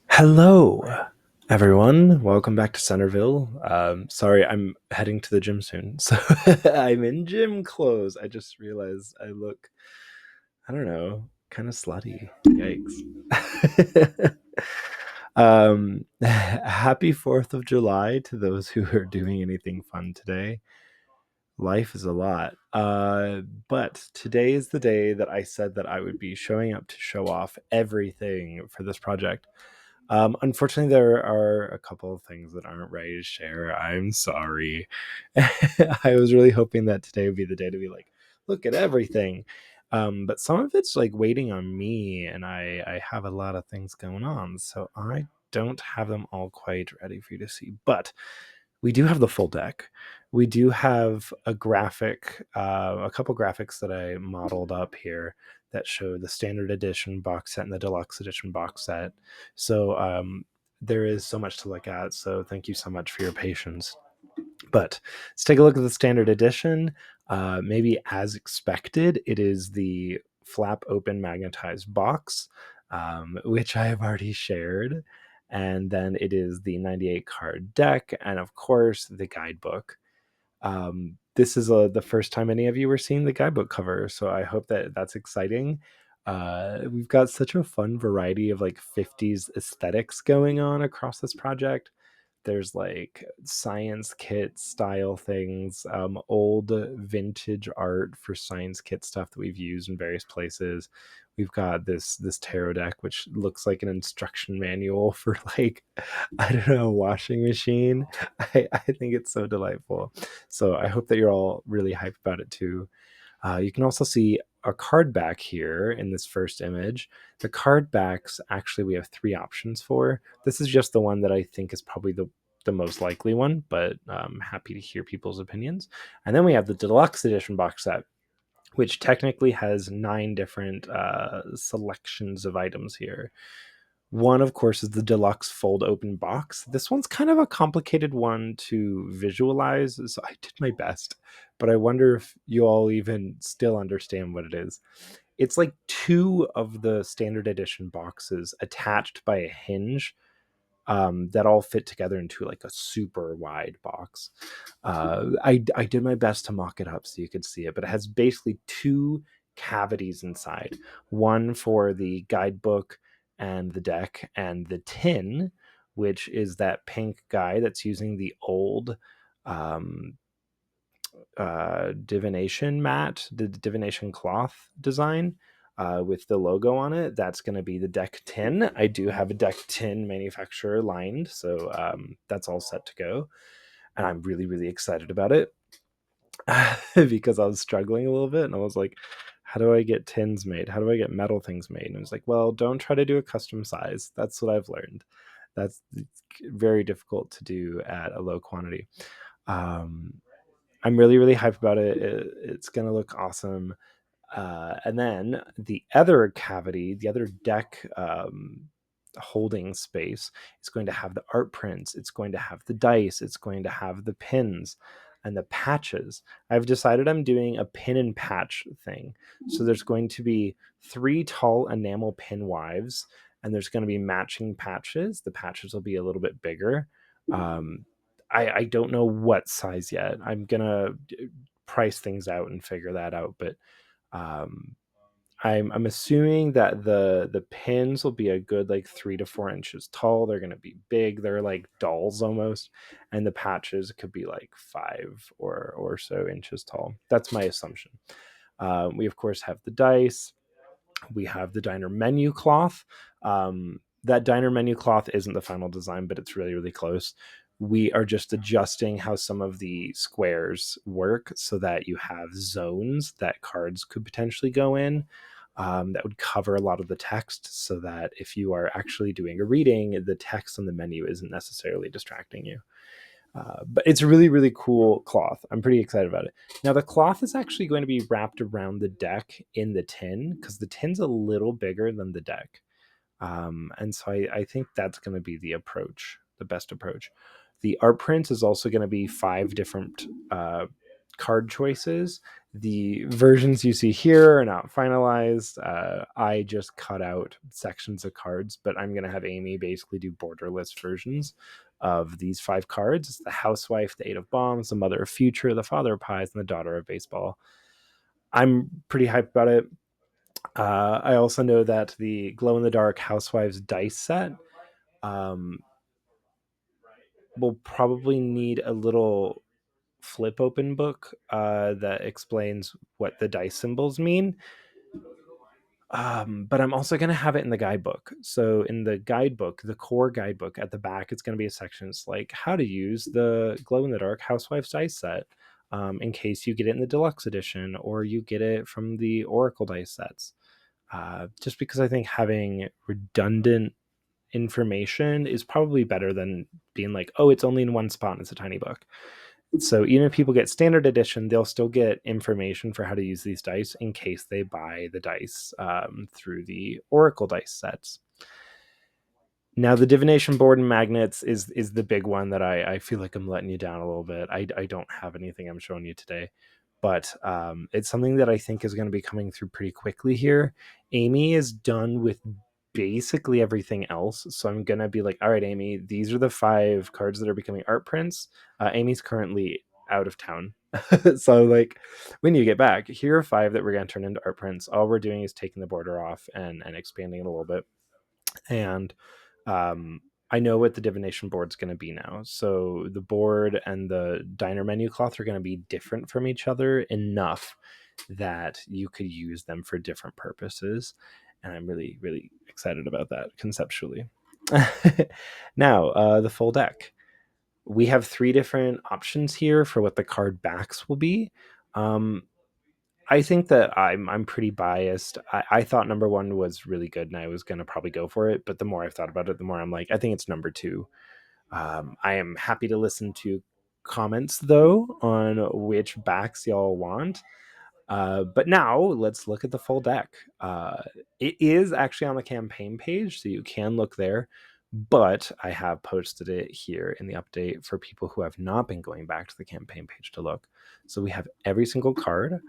Hello, everyone. Welcome back to Centerville. Sorry, I'm heading to the gym soon, so I'm in gym clothes. I just realized I look, I don't know, kind of slutty. Yikes. Happy 4th of July to those who are doing anything fun today. Life is a lot. But today is the day that I said that I would be showing up to show off everything for this project. Unfortunately, there are a couple of things that aren't ready to share. I'm sorry. I was really hoping that today would be the day to be like, look at everything. But some of it's like waiting on me, and I have a lot of things going on, so I don't have them all quite ready for you to see. But we do have the full deck. We do have a couple graphics that I modeled up here that show the standard edition box set and the deluxe edition box set. So there is so much to look at. So thank you so much for your patience. But let's take a look at the standard edition. Maybe as expected, it is the flap open magnetized box, which I have already shared. And then it is the 98 card deck, and of course, the guidebook. This is the first time any of you were seeing the guidebook cover, so I hope that that's exciting. We've got such a fun variety of like 50s aesthetics going on across this project. There's like science kit style things, old vintage art for science kit stuff that we've used in various places. We've got this tarot deck, which looks like an instruction manual for like, I don't know, a washing machine. I think it's so delightful. So I hope that you're all really hyped about it too. You can also see a card back here in this first image. The card backs, actually, we have three options for. This is just the one that I think is probably the most likely one, but I'm happy to hear people's opinions. And then we have the deluxe edition box set, which technically has 9 different selections of items here. One, of course, is the deluxe fold open box. This one's kind of a complicated one to visualize, so I did my best, but I wonder if you all even still understand what it is. It's like two of the standard edition boxes attached by a hinge, that all fit together into like a super wide box. I did my best to mock it up so you could see it, but it has basically two cavities inside, one for the guidebook and the deck, and the tin, which is that pink guy that's using the old um, divination mat, the divination cloth design, with the logo on it. That's going to be the deck tin. I do have a deck tin manufacturer lined, so that's all set to go. And I'm really, really excited about it because I was struggling a little bit, and I was like, how do I get tins made? How do I get metal things made? And I was like, well, don't try to do a custom size. That's what I've learned. That's very difficult to do at a low quantity. Um, I'm really, really hyped about it. It's going to look awesome. And then the other cavity, the other deck holding space, is going to have the art prints. It's going to have the dice. It's going to have the pins and the patches. I've decided I'm doing a pin and patch thing. So there's going to be 3 tall enamel pin wives, and there's going to be matching patches. The patches will be a little bit bigger. Um, I don't know what size yet. I'm gonna price things out and figure that out, but um, I'm assuming that the pins will be a good like 3 to 4 inches tall. They're gonna be big. They're like dolls almost, and the patches could be like 5 or so inches tall. That's my assumption. We of course have the dice. We have the diner menu cloth. That diner menu cloth isn't the final design, but it's really, really close. We are just adjusting how some of the squares work so that you have zones that cards could potentially go in, that would cover a lot of the text, so that if you are actually doing a reading, the text on the menu isn't necessarily distracting you. But it's a really, really cool cloth. I'm pretty excited about it. Now, the cloth is actually going to be wrapped around the deck in the tin, because the tin's a little bigger than the deck. And so I think that's going to be the approach, the best approach. The art print is also going to be 5 different card choices. The versions you see here are not finalized. I just cut out sections of cards, but I'm going to have Amy basically do borderless versions of these 5 cards. It's the housewife, the 8 of bombs, the mother of future, the father of pies, and the daughter of baseball. I'm pretty hyped about it. I also know that the glow in the dark housewives dice set um, will probably need a little flip open book that explains what the dice symbols mean. But I'm also going to have it in the guidebook. So in the guidebook, the core guidebook at the back, it's going to be a section. It's like how to use the glow in the dark housewives dice set in case you get it in the deluxe edition or you get it from the oracle dice sets. Just because I think having redundant information is probably better than being like, oh, it's only in one spot and it's a tiny book. So even if people get standard edition, they'll still get information for how to use these dice in case they buy the dice through the Oracle dice sets. Now the divination board and magnets is the big one that I feel like I'm letting you down a little bit. I don't have anything I'm showing you today, but it's something that I think is going to be coming through pretty quickly here. Amy is done with basically everything else, so I'm gonna be like, all right, Amy, these are the 5 cards that are becoming art prints. Amy's currently out of town. So like when you get back, here are 5 that we're going to turn into art prints. All we're doing is taking the border off and expanding it a little bit. And I know what the divination board's going to be now. So the board and the diner menu cloth are going to be different from each other enough that you could use them for different purposes. And I'm really, really excited about that conceptually. Now, the full deck. We have 3 different options here for what the card backs will be. I think that I'm pretty biased. I thought number 1 was really good, and I was going to probably go for it. But the more I've thought about it, the more I'm like, I think it's number 2. I am happy to listen to comments though on which backs y'all want. But now let's look at the full deck. It is actually on the campaign page, so you can look there. But I have posted it here in the update for people who have not been going back to the campaign page to look. So we have every single card.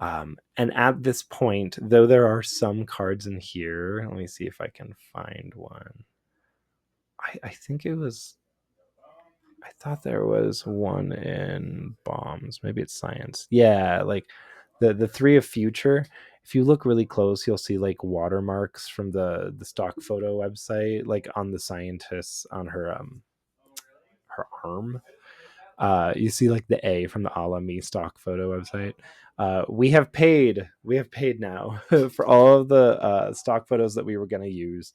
And at this point, though there are some cards in here, let me see if I can find one. I think it was. I thought there was one in bombs. Maybe it's science. Yeah, like the 3 of future. If you look really close, you'll see like watermarks from the stock photo website, like on the scientists on her arm. You see like the A from the Ala Me stock photo website. We have paid now for all of the stock photos that we were going to use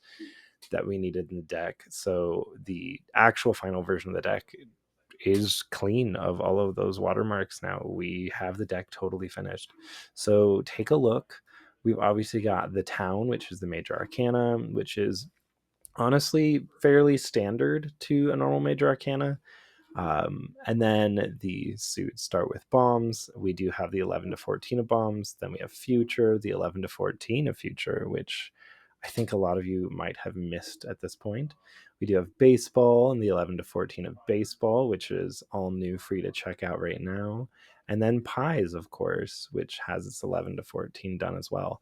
that we needed in the deck. So the actual final version of the deck is clean of all of those watermarks now. We have the deck totally finished. So take a look. We've obviously got the town, which is the major arcana, which is honestly fairly standard to a normal major arcana. And then the suits start with bombs. We do have the 11 to 14 of bombs. Then we have future, the 11 to 14 of future, which I think a lot of you might have missed at this point. We do have baseball and the 11 to 14 of baseball, which is all new, free to check out right now. And then pies, of course, which has its 11 to 14 done as well.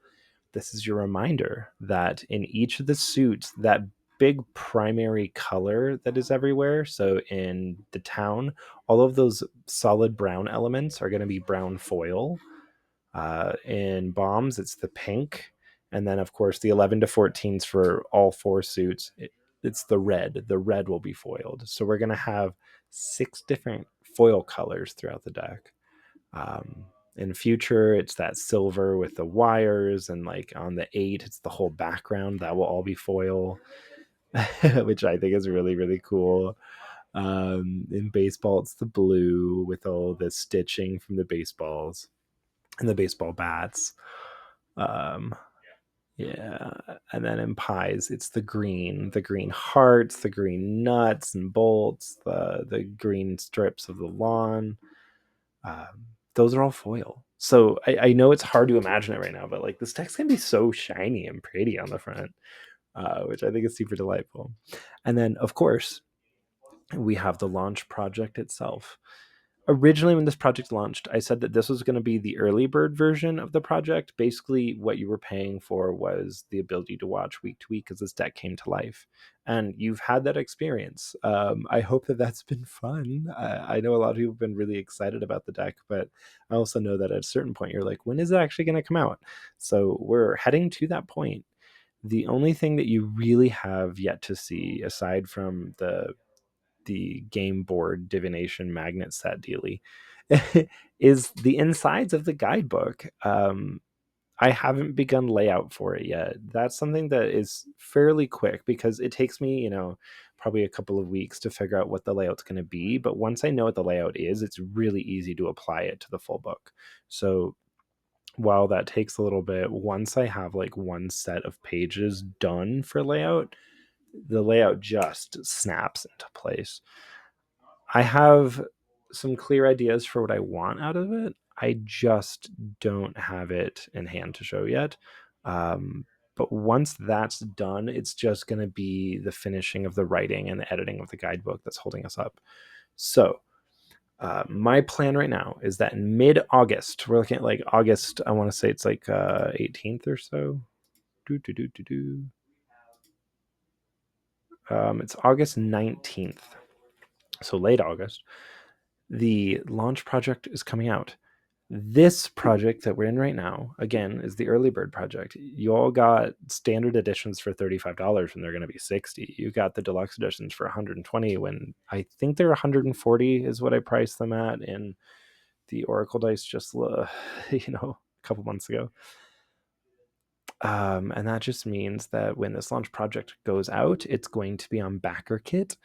This is your reminder that in each of the suits, that big primary color that is everywhere. So in the town, all of those solid brown elements are going to be brown foil. In bombs, it's the pink. And then, of course, the 11 to 14s for all 4 suits, it's the red. The red will be foiled. So we're going to have 6 different foil colors throughout the deck. In future, it's that silver with the wires, and like on the 8, it's the whole background that will all be foil, which I think is really, really cool. In baseball, it's the blue with all the stitching from the baseballs and the baseball bats. Um, yeah, and then in pies, it's the green hearts, the green nuts and bolts, the green strips of the lawn. Those are all foil. So I know it's hard to imagine it right now, but like this text can be so shiny and pretty on the front, which I think is super delightful. And then, of course, we have the launch project itself. Originally, when this project launched, I said that this was going to be the early bird version of the project. Basically, what you were paying for was the ability to watch week to week as this deck came to life. And you've had that experience. I hope that that's been fun. I know a lot of people have been really excited about the deck, but I also know that at a certain point, you're like, when is it actually going to come out? So we're heading to that point. The only thing that you really have yet to see, aside from the game board divination magnet set dealy, is the insides of the guidebook. I haven't begun layout for it yet. That's something that is fairly quick because it takes me, probably a couple of weeks to figure out what the layout's going to be. But once I know what the layout is, it's really easy to apply it to the full book. So while that takes a little bit, once I have like one set of pages done for layout, the layout just snaps into place. I have some clear ideas for what I want out of it. I just don't have it in hand to show yet. Um, but once that's done, it's just going to be the finishing of the writing and the editing of the guidebook that's holding us up. So, my plan right now is that in mid-August, we're looking at like August, I want to say it's like 18th or so. Do, do, do, do, do. It's August 19th, so late August. The launch project is coming out. This project that we're in right now, again, is the early bird project. You all got standard editions for $35 when they're going to be 60. You got the deluxe editions for 120 when I think they're 140 is what I priced them at in the Oracle dice just a couple months ago. And that just means that when this launch project goes out, it's going to be on BackerKit.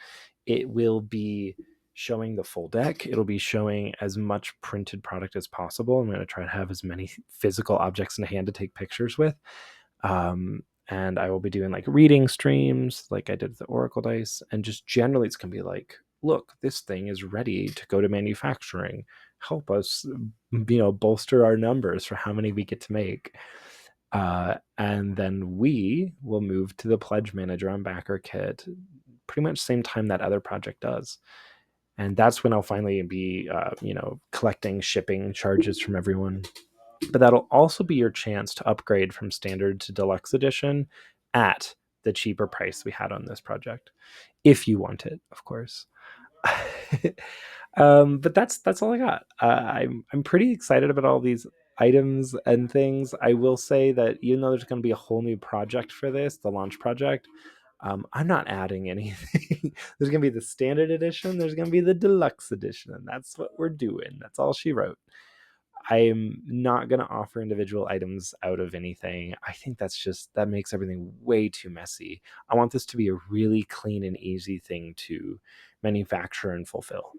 It will be showing the full deck. It'll be showing as much printed product as possible. I'm going to try to have as many physical objects in hand to take pictures with. And I will be doing like reading streams like I did with the Oracle dice. And just generally, it's going to be like, look, this thing is ready to go to manufacturing. Help us, bolster our numbers for how many we get to make. And then we will move to the pledge manager on BackerKit pretty much same time that other project does. And that's when I'll finally be, collecting shipping charges from everyone. But that'll also be your chance to upgrade from standard to deluxe edition at the cheaper price we had on this project, if you want it, of course. But that's all I got. I'm pretty excited about all these items and things. I will say that even though there's going to be a whole new project for this, the launch project, I'm not adding anything. There's going to be the standard edition. There's going to be the deluxe edition, and that's what we're doing. That's all she wrote. I'm not going to offer individual items out of anything. I think that makes everything way too messy. I want this to be a really clean and easy thing to manufacture and fulfill,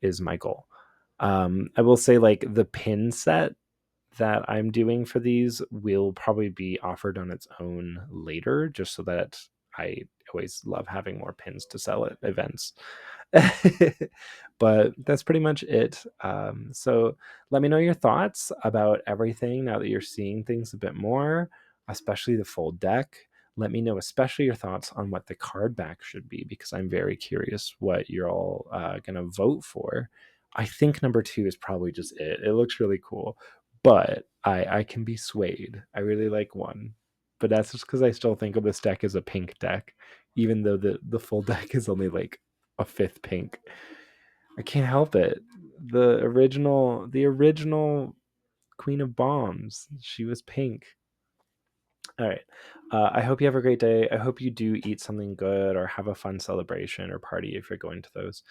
is my goal. I will say, like, the pin set that I'm doing for these will probably be offered on its own later, just so that I always love having more pins to sell at events. But that's pretty much it. So let me know your thoughts about everything now that you're seeing things a bit more, especially the full deck. Let me know, especially your thoughts on what the card back should be, because I'm very curious what you're all going to vote for. I think number 2 is probably just it. It looks really cool, but I can be swayed. I really like 1, but that's just because I still think of this deck as a pink deck, even though the full deck is only like a 5th pink. I can't help it. The original Queen of Bombs, she was pink. All right. I hope you have a great day. I hope you do eat something good or have a fun celebration or party if you're going to those.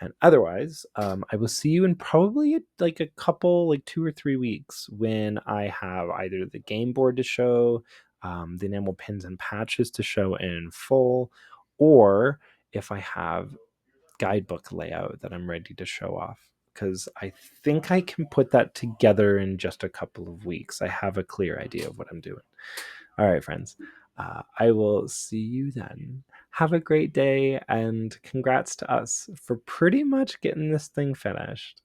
And otherwise, I will see you in probably like a couple, like 2 or 3 weeks, when I have either the game board to show, the enamel pins and patches to show in full, or if I have guidebook layout that I'm ready to show off. Because I think I can put that together in just a couple of weeks. I have a clear idea of what I'm doing. All right, friends. I will see you then. Have a great day, and congrats to us for pretty much getting this thing finished.